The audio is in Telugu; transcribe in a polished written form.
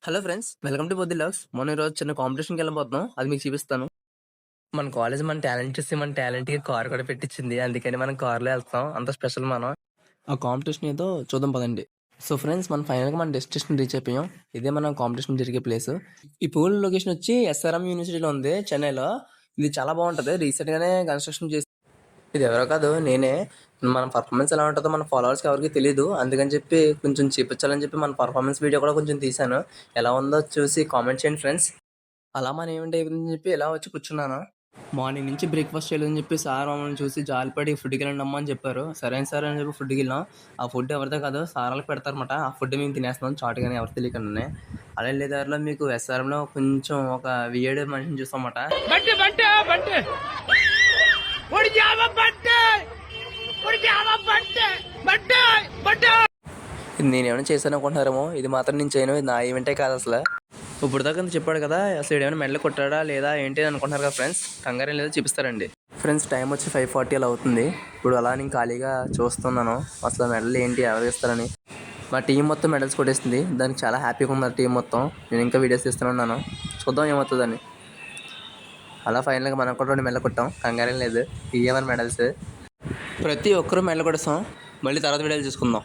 Hello friends, welcome to Boddi logs. మనం ఈరోజు చిన్న కాంపిటీషన్కి వెళ్ళబోతున్నాం. అది మీకు చూపిస్తాను. మన కాలేజ్ మన టాలెంట్ చూసి మన టాలెంట్కి కార్ కూడా పెట్టించింది. అందుకని మనం కార్లో వెళ్తాం. అంత స్పెషల్ మనం. ఆ కాంపిటీషన్ ఏదో చూద్దాం పదండి. సో ఫ్రెండ్స్, మనం ఫైనల్గా మన డెస్టినేషన్ రీచ్ అయిపోయాం. ఇదే మన కాంపిటీషన్ జరిగే ప్లేస్. ఈ పూల్ లొకేషన్ వచ్చి ఎస్ఆర్ఎం యూనివర్సిటీలో ఉంది, చెన్నైలో. ఇది చాలా బాగుంటుంది. రీసెంట్గానే కన్స్ట్రక్షన్ చేసి ఇది ఎవరో కాదు, నేనే. మన పర్ఫార్మెన్స్ ఎలా ఉంటుందో మన ఫాలోవర్స్కి ఎవరికి తెలియదు. అందుకని చెప్పి కొంచెం చూపించాలని చెప్పి మన పర్ఫార్మెన్స్ వీడియో కూడా కొంచెం తీశాను. ఎలా ఉందో చూసి కామెంట్ చేయండి ఫ్రెండ్స్. అలా మనం ఏమిటి అయిపోయిందని చెప్పి ఎలా వచ్చి కూర్చున్నాను. మార్నింగ్ నుంచి బ్రేక్ఫాస్ట్ చేయలేదని చెప్పి సార్ మమ్మల్ని చూసి జాలిపడి ఫుడ్కి వెళ్ళండి అమ్మా అని చెప్పారు. సరే సార్ అని చెప్పి ఫుడ్కి వెళ్ళాం. ఆ ఫుడ్ ఎవరిదో కాదు, సారాలకు పెడతారన్నమాట. ఆ ఫుడ్ మేము తినేస్తున్నాం చాటుగానే, ఎవరు తెలియకుండానే. అలా వెళ్ళే దారిలో మీకు ఎస్ఆర్ఎంలో కొంచెం ఒక వియర్డ్ మనిషిని చూస్తామన్నమాట. ఇది నేనేమైనా చేశాను అనుకుంటున్నారేమో. ఇది మాత్రం నేను చేయను. ఇది నా ఈవెంటే కాదు అసలు. ఇప్పుడు దాకా చెప్పాడు కదా, అసలు ఏమైనా మెడల్ కొట్టాడా లేదా ఏంటి అని అనుకుంటున్నారు కదా ఫ్రెండ్స్. కంగారేం లేదో చూపిస్తారండి. ఫ్రెండ్స్, టైం వచ్చి 5:40 అలా అవుతుంది. ఇప్పుడు అలా నేను ఖాళీగా చూస్తున్నాను అసలు మెడల్ ఏంటి ఎవరు ఇస్తారని. మా టీం మొత్తం మెడల్స్ కొట్టేస్తుంది. దానికి చాలా హ్యాపీగా ఉంది టీం మొత్తం. నేను ఇంకా వీడియోస్ తీస్తున్నాను, చూద్దాం ఏమవుతుందని. అలా ఫైనల్గా మనం కూడా 2 మెడల్ కొట్టాం. కంగారేం లేదు. ఇవేమన్నా మెడల్స్. ప్రతి ఒక్కరూ మెడల్ కొడేస్తాం. మళ్ళీ తర్వాత వీడియోలు చూసుకుందాం.